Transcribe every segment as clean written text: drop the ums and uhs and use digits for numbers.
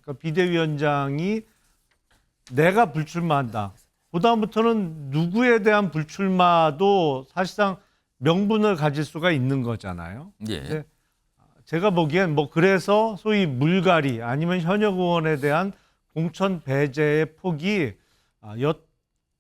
그러니까 비대위원장이 내가 불출마한다. 그다음부터는 누구에 대한 불출마도 사실상 명분을 가질 수가 있는 거잖아요. 예. 근데 제가 보기엔 뭐 그래서 소위 물갈이 아니면 현역 의원에 대한 공천 배제의 폭이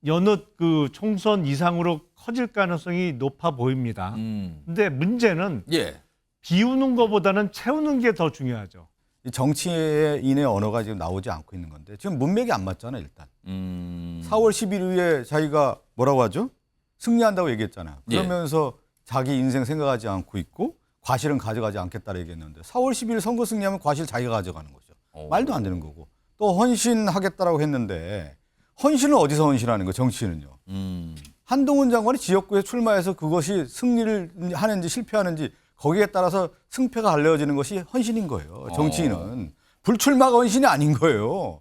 여느 그 총선 이상으로 커질 가능성이 높아 보입니다. 근데 문제는 예. 비우는 것보다는 채우는 게 더 중요하죠. 이 정치인의 언어가 지금 나오지 않고 있는 건데 지금 문맥이 안 맞잖아요, 일단. 4월 11일에 자기가 뭐라고 하죠? 승리한다고 얘기했잖아요. 예. 그러면서 자기 인생 생각하지 않고 있고 과실은 가져가지 않겠다고 얘기했는데 4월 10일 선거 승리하면 과실 자기가 가져가는 거죠. 말도 안 되는 거고. 또 헌신하겠다라고 했는데 헌신은 어디서 헌신하는 거예요, 정치인은요. 한동훈 장관이 지역구에 출마해서 그것이 승리를 하는지 실패하는지 거기에 따라서 승패가 갈려지는 것이 헌신인 거예요. 정치인은. 불출마가 헌신이 아닌 거예요.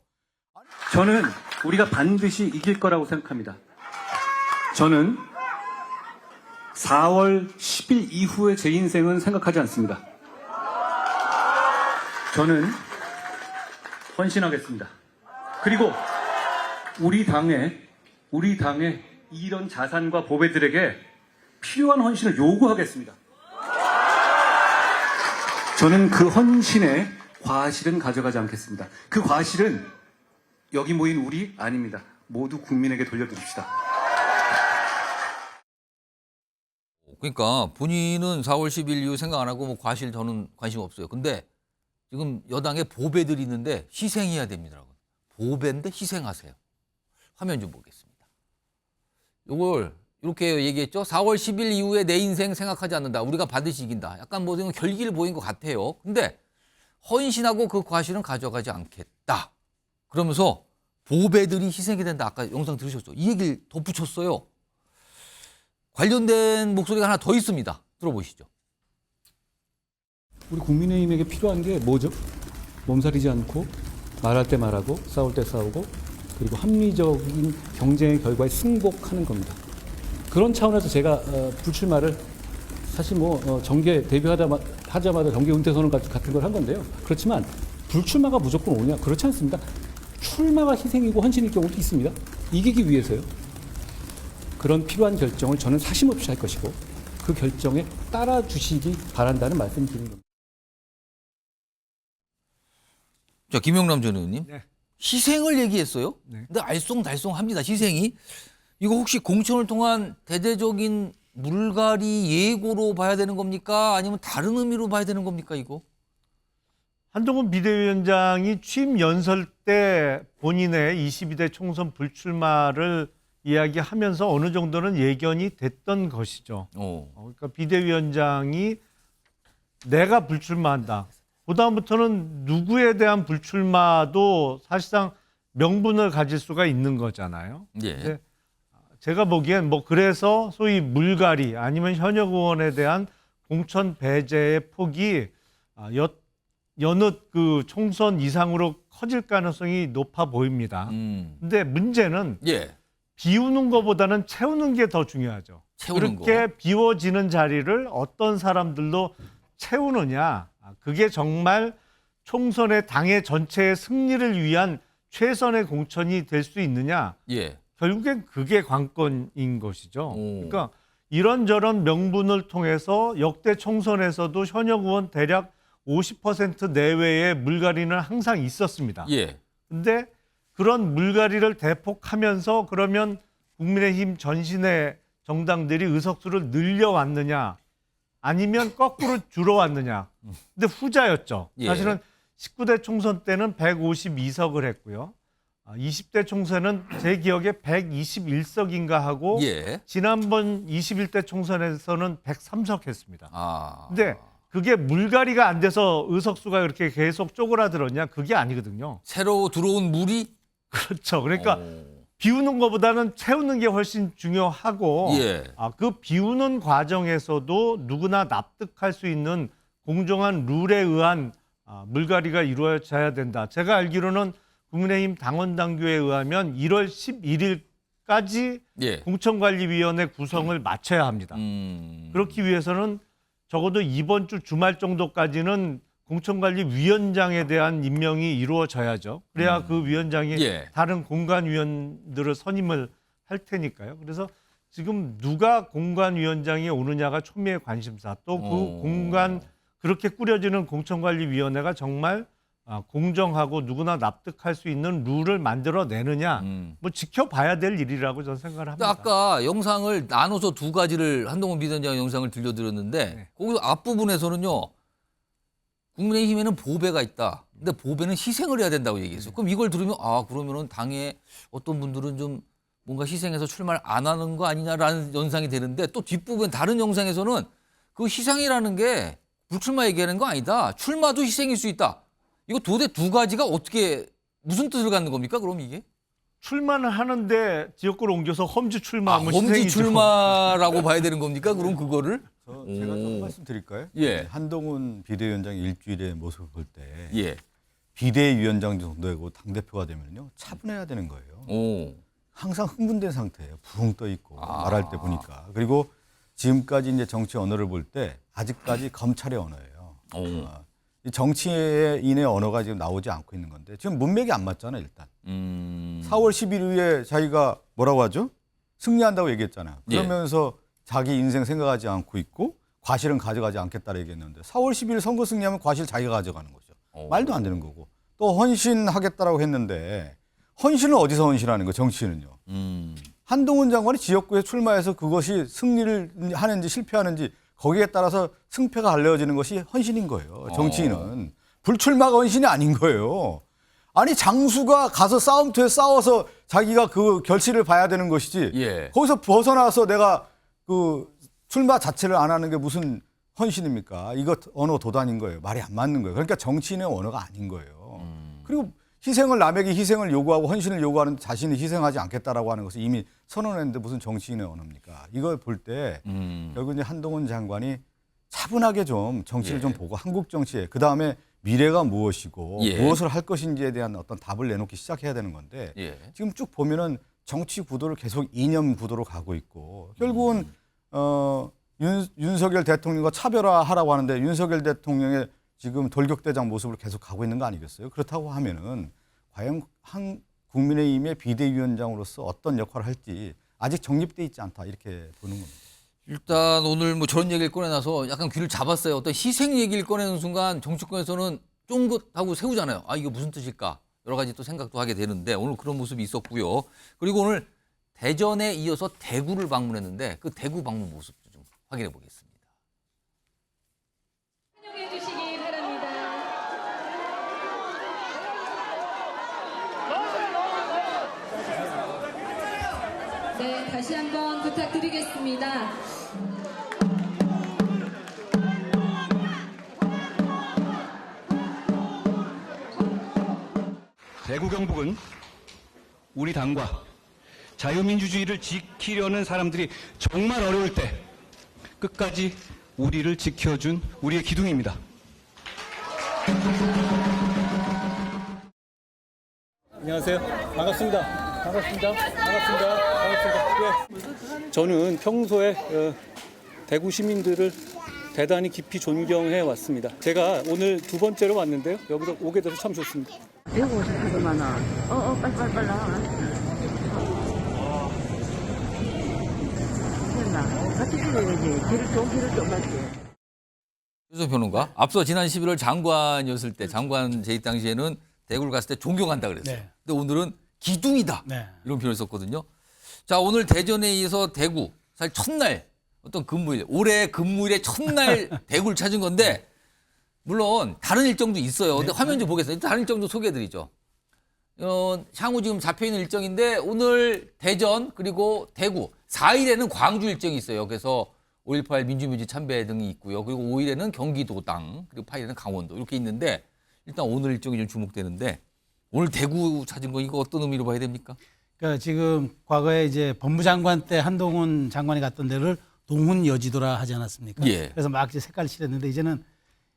저는 우리가 반드시 이길 거라고 생각합니다. 저는 4월 10일 이후의 제 인생은 생각하지 않습니다. 저는 헌신하겠습니다. 그리고 우리 당의 이런 자산과 보배들에게 필요한 헌신을 요구하겠습니다. 저는 그 헌신의 과실은 가져가지 않겠습니다. 그 과실은 여기 모인 우리 아닙니다. 모두 국민에게 돌려드립시다. 그러니까 본인은 4월 10일 이후 생각 안 하고 뭐 과실 저는 관심 없어요. 근데 지금 여당에 보배들이 있는데 희생해야 됩니다. 보배인데 희생하세요. 화면 좀 보겠습니다. 이걸 이렇게 얘기했죠. 4월 10일 이후에 내 인생 생각하지 않는다. 우리가 반드시 이긴다. 약간 뭐 결기를 보인 것 같아요. 근데 헌신하고 그 과실은 가져가지 않겠다. 그러면서 보배들이 희생이 된다. 아까 영상 들으셨죠? 이 얘기를 덧붙였어요. 관련된 목소리가 하나 더 있습니다. 들어보시죠. 우리 국민의힘에게 필요한 게 뭐죠? 몸살이지 않고 말할 때 말하고 싸울 때 싸우고 그리고 합리적인 경쟁의 결과에 승복하는 겁니다. 그런 차원에서 제가 불출마를 사실 뭐 정계 데뷔하자마자 정계 은퇴 선언 같은 걸 한 건데요. 그렇지만 불출마가 무조건 오냐? 그렇지 않습니다. 출마가 희생이고 헌신일 경우도 있습니다. 이기기 위해서요. 그런 필요한 결정을 저는 사심없이 할 것이고 그 결정에 따라주시기 바란다는 말씀 드리는 겁니다. 자, 김영남 전 의원님. 네. 희생을 얘기했어요. 네. 근데 알쏭달쏭합니다. 희생이. 이거 혹시 공천을 통한 대대적인 물갈이 예고로 봐야 되는 겁니까? 아니면 다른 의미로 봐야 되는 겁니까, 이거? 한동훈 비대위원장이 취임 연설 때 본인의 22대 총선 불출마를 이야기하면서 어느 정도는 예견이 됐던 것이죠. 그러니까 비대위원장이 내가 불출마한다. 그다음부터는 누구에 대한 불출마도 사실상 명분을 가질 수가 있는 거잖아요. 예. 근데 제가 보기엔 뭐 그래서 소위 물갈이 아니면 현역 의원에 대한 공천 배제의 폭이 여느 그 총선 이상으로 커질 가능성이 높아 보입니다. 근데 문제는 예. 비우는 것보다는 채우는 게 더 중요하죠. 채우는 그렇게 비워지는 자리를 어떤 사람들로 채우느냐. 그게 정말 총선의 당의 전체의 승리를 위한 최선의 공천이 될 수 있느냐. 예. 결국엔 그게 관건인 것이죠. 그러니까 이런저런 명분을 통해서 역대 총선에서도 현역 의원 대략 50% 내외의 물갈이는 항상 있었습니다. 예. 근데 그런 물갈이를 대폭하면서 그러면 국민의힘 전신의 정당들이 의석수를 늘려왔느냐 아니면 거꾸로 줄어왔느냐. 근데 후자였죠. 예. 사실은 19대 총선 때는 152석을 했고요. 20대 총선은 제 기억에 121석인가 하고 예. 지난번 21대 총선에서는 103석 했습니다. 아. 근데 그게 물갈이가 안 돼서 의석수가 그렇게 계속 쪼그라들었냐? 그게 아니거든요. 새로 들어온 물이 그렇죠. 그러니까 비우는 것보다는 채우는 게 훨씬 중요하고 예. 그 비우는 과정에서도 누구나 납득할 수 있는 공정한 룰에 의한 물갈이가 이루어져야 된다. 제가 알기로는 국민의힘 당원당규에 의하면 1월 11일까지 예. 공천관리위원회 구성을 마쳐야 합니다. 그렇기 위해서는 적어도 이번 주 주말 정도까지는 공천관리위원장에 대한 임명이 이루어져야죠. 그래야 그 위원장이 예. 다른 공관위원들을 선임을 할 테니까요. 그래서 지금 누가 공관위원장이 오느냐가 초미의 관심사. 또 그 공관 그렇게 꾸려지는 공천관리위원회가 정말 공정하고 누구나 납득할 수 있는 룰을 만들어내느냐. 뭐 지켜봐야 될 일이라고 저는 생각을 근데 합니다. 아까 영상을 나눠서 두 가지를 한동훈 비대위원장 영상을 들려드렸는데 네. 거기서 앞부분에서는요. 국민의힘에는 보배가 있다. 근데 보배는 희생을 해야 된다고 얘기했어요. 그럼 이걸 들으면 그러면은 당에 어떤 분들은 좀 뭔가 희생해서 출마를 안 하는 거 아니냐라는 연상이 되는데 또 뒷부분 다른 영상에서는 그 희생이라는 게 불출마 얘기하는 거 아니다. 출마도 희생일 수 있다. 이거 도대 두 가지가 어떻게 무슨 뜻을 갖는 겁니까? 그럼 이게? 출마는 하는데 지역구로 옮겨서 험지 출마하면 험지 희생이죠. 출마라고 봐야 되는 겁니까? 그럼 그거를? 제가 좀 말씀 드릴까요? 예. 한동훈 비대위원장 일주일의 모습을 볼 때 예. 비대위원장 정도 되고 당대표가 되면요. 차분해야 되는 거예요. 오. 항상 흥분된 상태예요. 부흥 떠 있고 말할 때 보니까. 그리고 지금까지 이제 정치 언어를 볼 때 아직까지 검찰의 언어예요. 오. 이 정치인의 언어가 지금 나오지 않고 있는 건데 지금 문맥이 안 맞잖아요. 일단 4월 10일 이후에 자기가 뭐라고 하죠? 승리한다고 얘기했잖아요. 예. 그러면서 자기 인생 생각하지 않고 있고 과실은 가져가지 않겠다고 얘기했는데 4월 10일 선거 승리하면 과실 자기가 가져가는 거죠. 말도 안 되는 거고. 또 헌신하겠다라고 했는데 헌신은 어디서 헌신하는 거예요? 정치인은요. 한동훈 장관이 지역구에 출마해서 그것이 승리를 하는지 실패하는지 거기에 따라서 승패가 갈려지는 것이 헌신인 거예요. 정치인은. 불출마가 헌신이 아닌 거예요. 아니 장수가 가서 싸움터에 싸워서 자기가 그 결실을 봐야 되는 것이지. 예. 거기서 벗어나서 내가 그 출마 자체를 안 하는 게 무슨 헌신입니까? 이거 언어 도단인 거예요. 말이 안 맞는 거예요. 그러니까 정치인의 언어가 아닌 거예요. 그리고 희생을 남에게 희생을 요구하고 헌신을 요구하는 자신이 희생하지 않겠다라고 하는 것을 이미 선언했는데 무슨 정치인의 언어입니까? 이걸 볼 때 결국 이제 한동훈 장관이 차분하게 좀 정치를 예. 좀 보고 한국 정치에 그다음에 미래가 무엇이고 예. 무엇을 할 것인지에 대한 어떤 답을 내놓기 시작해야 되는 건데 예. 지금 쭉 보면은 정치 구도를 계속 이념 구도로 가고 있고 결국은 윤석열 대통령과 차별화하라고 하는데 윤석열 대통령의 지금 돌격대장 모습을 계속 가고 있는 거 아니겠어요? 그렇다고 하면은 과연 한 국민의힘의 비대위원장으로서 어떤 역할을 할지 아직 정립돼 있지 않다 이렇게 보는 겁니다. 일단 오늘 뭐 저런 얘기를 꺼내놔서 약간 귀를 잡았어요. 어떤 희생 얘기를 꺼내는 순간 정치권에서는 쫑긋하고 세우잖아요. 이게 무슨 뜻일까? 여러 가지 또 생각도 하게 되는데 오늘 그런 모습이 있었고요. 그리고 오늘 대전에 이어서 대구를 방문했는데 그 대구 방문 모습도 좀 확인해 보겠습니다. 환영해 주시기 바랍니다. 네, 다시 한번 부탁드리겠습니다. 대구 경북은 우리 당과 자유민주주의를 지키려는 사람들이 정말 어려울 때 끝까지 우리를 지켜준 우리의 기둥입니다. 안녕하세요. 반갑습니다. 예. 저는 평소에 대구 시민들을 대단히 깊이 존경해 왔습니다. 제가 오늘 두 번째로 왔는데요. 여기서 오게 돼서 참 좋습니다. 배우고 싶으더만은 빨리 나와. 됐나? 같이 찍어야지. 좋은 길을 좀 갈게. 유석 평론가. 앞서 지난 11월 장관이었을 때 장관 재임 당시에는 대구를 갔을 때 존경한다 그랬어요. 네. 근데 오늘은 기둥이다. 네. 이런 표현을 썼거든요. 자, 오늘 대전에 이어서 대구. 사실 첫날 어떤 근무일, 올해 근무일의 첫날 대구를 찾은 건데 물론 다른 일정도 있어요. 근데 화면 좀 보겠습니다. 다른 일정도 소개해드리죠. 향후 지금 잡혀있는 일정인데 오늘 대전 그리고 대구 4일에는 광주 일정이 있어요. 그래서 5.18 민주묘지 참배 등이 있고요. 그리고 5일에는 경기도 땅 그리고 8일에는 강원도 이렇게 있는데 일단 오늘 일정이 좀 주목되는데 오늘 대구 찾은 거 이거 어떤 의미로 봐야 됩니까? 그러니까 지금 과거에 이제 법무장관 때 한동훈 장관이 갔던 데를 동훈 여지도라 하지 않았습니까? 예. 그래서 막 이제 색깔을 칠했는데 이제는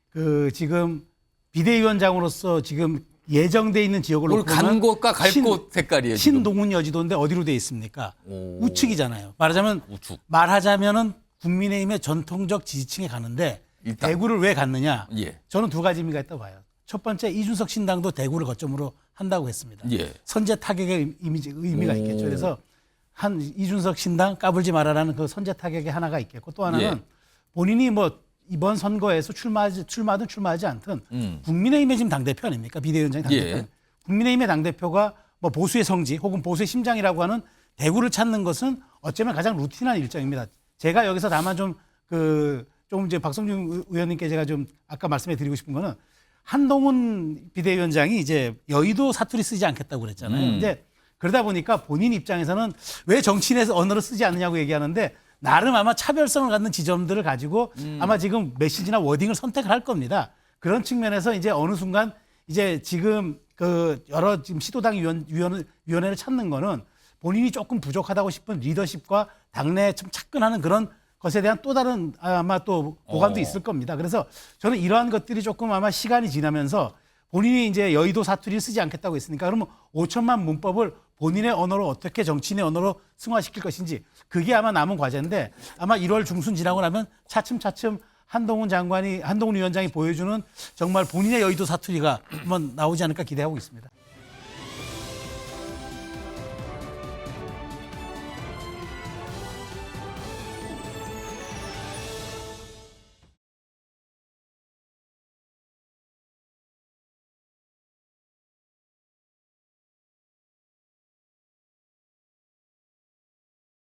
그 지금 비대위원장으로서 지금 예정돼 있는 지역을 오늘 놓고 간 보면 곳과 갈 곳 색깔이에요. 지금. 신동훈 여지도인데 어디로 돼 있습니까? 오. 우측이잖아요. 말하자면 우측. 말하자면은 국민의힘의 전통적 지지층에 가는데 일단. 대구를 왜 갔느냐? 예. 저는 두 가지 의미가 있다고 봐요. 첫 번째, 이준석 신당도 대구를 거점으로 한다고 했습니다. 예. 선제 타격의 의미가 있겠죠. 그래서 한 이준석 신당 까불지 마라라는 그 선제 타격의 하나가 있겠고, 또 하나는 예. 본인이 뭐 이번 선거에서 출마든 출마하지 않든 국민의힘의 지금 당대표 아닙니까? 비대위원장이 당대표. 예. 국민의힘의 당대표가 뭐 보수의 성지 혹은 보수의 심장이라고 하는 대구를 찾는 것은 어쩌면 가장 루틴한 일정입니다. 제가 여기서 다만 좀 이제 박성준 의원님께 제가 좀 아까 말씀해 드리고 싶은 거는, 한동훈 비대위원장이 이제 여의도 사투리 쓰지 않겠다고 그랬잖아요. 근데 그러다 보니까 본인 입장에서는 왜 정치인에서 언어를 쓰지 않느냐고 얘기하는데, 나름 아마 차별성을 갖는 지점들을 가지고 아마 지금 메시지나 워딩을 선택을 할 겁니다. 그런 측면에서 이제 어느 순간 이제 지금 그 여러 지금 시도당 위원회를 찾는 거는 본인이 조금 부족하다고 싶은 리더십과 당내에 좀 착근하는 그런 것에 대한 또 다른 아마 또 보관도 있을 겁니다. 그래서 저는 이러한 것들이 조금 아마 시간이 지나면서 본인이 이제 여의도 사투리를 쓰지 않겠다고 했으니까, 그러면 5천만 문법을 본인의 언어로 어떻게 정치인의 언어로 승화시킬 것인지, 그게 아마 남은 과제인데, 아마 1월 중순 지나고 나면 차츰차츰 한동훈 위원장이 보여주는 정말 본인의 여의도 사투리가 한번 나오지 않을까 기대하고 있습니다.